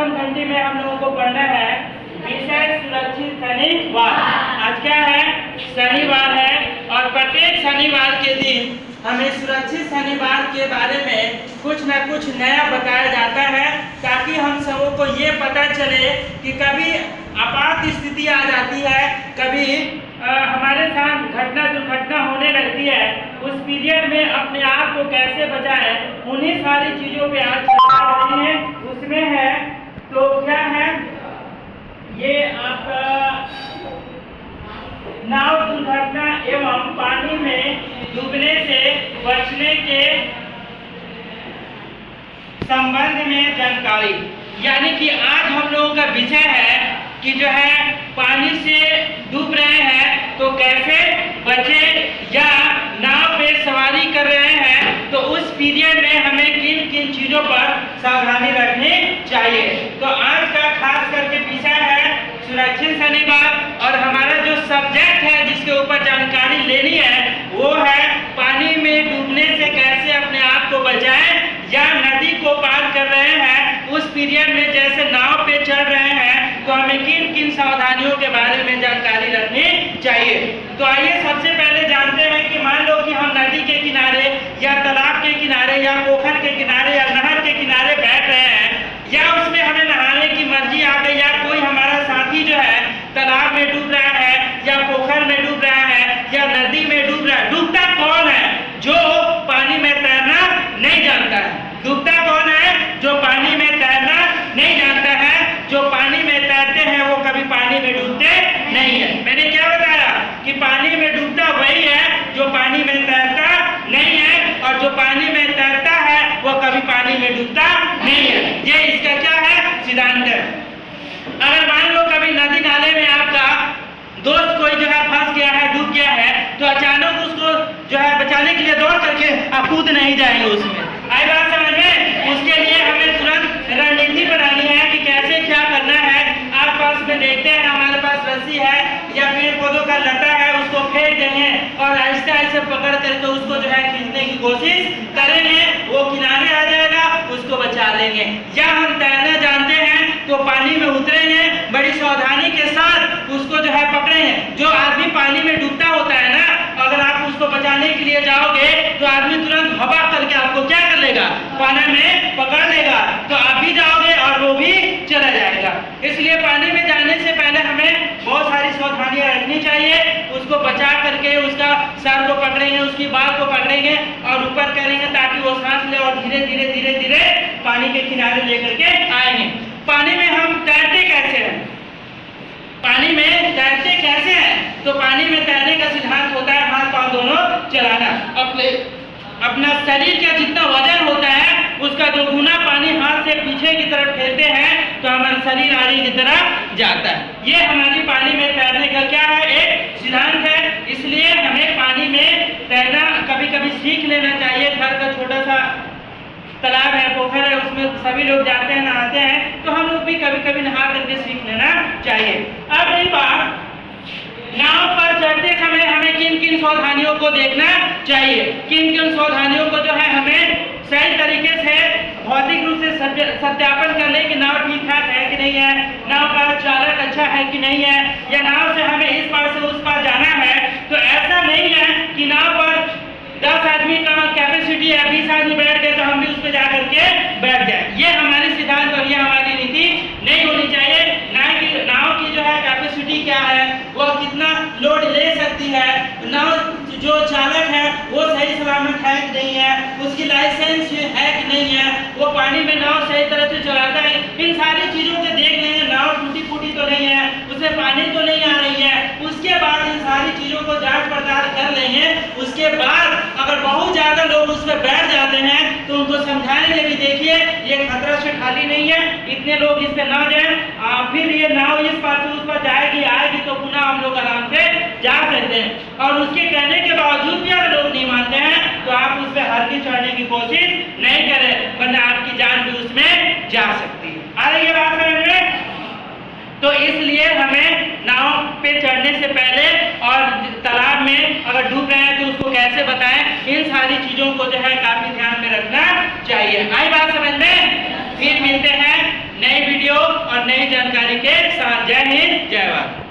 प्रथम खंडी में हम लोगों को पढ़ना है विषय सुरक्षित शनिवार। आज क्या है? शनिवार है और प्रत्येक शनिवार के दिन हमें सुरक्षित शनिवार के बारे में कुछ न कुछ नया बताया जाता है, ताकि हम सबों को ये पता चले कि कभी आपात स्थिति आ जाती है, कभी हमारे साथ घटना दुर्घटना होने लगती है, उस पीरियड में अपने आप को कैसे बचाएं, उन्हीं सारी चीज़ों पे आज चर्चा करेंगे। उसमें है तो क्या है, ये आपका नाव दुर्घटना एवं पानी में डूबने से बचने के संबंध में जानकारी। यानी कि आज हम लोगों का विषय है कि जो है पानी से डूब रहे हैं तो कैसे बचे, या नाव पे सवारी कर रहे हैं तो उस पीरियड में हमें किन किन चीजों पर सावधानी रखनी चाहिए। तो आज का खास करके विषय है सुरक्षित शनिवार, और हमारा जो सब्जेक्ट है जिसके ऊपर जानकारी लेनी है वो है पानी में डूबने से कैसे अपने आप को बचाएं, या नदी को पार कर रहे हैं उस पीरियड में जैसे नाव पे चढ़ रहे हैं तो हमें किन किन सावधानियों के बारे में जानकारी रखनी चाहिए। तो आइए सबसे पहले जानते हैं कि मान लो कि हम नदी के किनारे या तालाब के किनारे या पोखर के किनारे या नहर के किनारे बैठ रहे हैं, या उसमें हमें नहाने की मर्जी आ गई, या कोई हमारा साथी जो है तालाब में डूब रहा है या पोखर में डूब रहा है या नदी में डूब रहा है। डूबता कौन है? जो पानी में तैरना नहीं जानता है। डूबता कौन है? जो पानी में तैरना नहीं जानता है। जो पानी में तैरते हैं वो कभी पानी में डूबते नहीं है। मैंने क्या बताया कि पानी में डूबता वही है जो पानी में तैरता नहीं है, और जो पानी में तैरता है वो कभी पानी में डूबता नहीं है। ये इसका क्या है? सिद्धांत है। अगर मान लो कभी नदी नाले में आपका दोस्त कोई जो है फंस गया है, डूब गया है, तो अचानक उसको जो है बचाने के लिए दौड़ करके आप कूद नहीं जाएंगे उसमें। आई बात समझ में? उसके लिए हमें तुरंत रणनीति बनानी है कि कैसे क्या करना है। आप पास में देखते हैं हमारे पास रस्सी है या पेड़ पौधों का लता है, उसको फेंक देंगे और आहिस्ते आहिस्ते पकड़ करके उसको जो है खींचने की कोशिश करेंगे, वो किनारे आ जाएगा, उसको बचा लेंगे। या हम तैरना जानते हैं तो पानी में उतरेंगे, बड़ी सावधानी के साथ उसको जो है पकड़ेंगे। जो आदमी पानी में डूबता होता है ना, अगर आप उसको बचाने के लिए जाओगे तो आदमी तुरंत हवा करके आपको क्या कर लेगा? पानी में पकड़ लेगा, तो आप भी जाओगे और वो भी चला जाएगा। इसलिए पानी में जाने से पहले हमें बहुत सारी सावधानियां रखनी चाहिए। उसको बचा करके उसका सर को पकड़ेंगे, उसकी बाल को पकड़ेंगे और ऊपर करेंगे ताकि वो सांस ले, और धीरे धीरे धीरे धीरे पानी के किनारे लेकर के आएंगे। पानी में हम तैरते कैसे हैं? पानी में तैरते कैसे हैं? तो पानी में तैरने का सिद्धांत होता है हाथ पांव दोनों चलाना। अपना शरीर का जितना वजन होता है उसका दोगुना पानी हाथ से पीछे की तरफ फेरते हैं तो हमारा शरीर आगे की तरफ जाता है। ये हमारी पानी में तैरने का क्या है? एक सिद्धांत है। इसलिए हमें पानी में तैरना कभी कभी सीख लेना चाहिए। घर का छोटा सा तालाब है, पोखर है, उसमें सभी लोग जाते हैं, नहाते हैं, तो हम लोग भी कभी कभी नहा करके सीख लेना चाहिए। अब एक बात, नाव पर चढ़ते समय हमें किन किन सावधानियों को देखना चाहिए। किन किन सावधानियों को जो है हमें सही तरीके से भौतिक रूप से सत्यापन कर ले कि नाव ठीक ठाक है कि नहीं है, नाव का चालक अच्छा है कि नहीं है, या नाव से हमें इस पार से उस पार जाना है। तो ऐसा नहीं है कि नाव पर 10 आदमी का कैपेसिटी है, 20 आदमी बैठ गए तो हम भी उस पर जा करके बैठ जाए। ये हमारे सिद्धांत और ये हमारी नीति नहीं होनी चाहिए। नाव की जो है कैपेसिटी क्या है, वह कितना लोड ले सकती है, नाव जो चालक है वो सही सलामत है कि नहीं है, उसकी लाइसेंस है कि नहीं है, वो पानी में नाव सही तरह से चलाता है, इन सारी चीजों को देख लेंगे। नाव टूटी फूटी तो नहीं है, उसमें पानी तो नहीं आ रही है। उसके बाद इन सारी चीजों को जांच पड़ताल कर लेंगे। उसके बाद अगर बहुत ज्यादा लोग उस पर बैठ जाते हैं तो उनको समझाएंगे भी, देखिए ये खतरा से खाली नहीं है, इतने लोग इस पे ना जाएं, फिर ये नाव इस पार से उस पर जाएगी आएगी तो पुनः हम लोग आराम से जा सकते हैं। और उसके कहने के बावजूद भी अगर लोग नहीं मानते हैं तो आप उस पर हल्की चढ़ने की कोशिश नहीं करें, वरना आपकी जान भी उसमें जा सकती है। आ रही है बात समझ में? तो इसलिए हमें नाव पे चढ़ने से पहले और तालाब में अगर डूब रहे हैं तो उसको कैसे बताएं, इन सारी चीजों को जो है काफी ध्यान में रखना चाहिए। आई बात समझ में? फिर मिलते हैं नई वीडियो और नई जानकारी के साथ। जय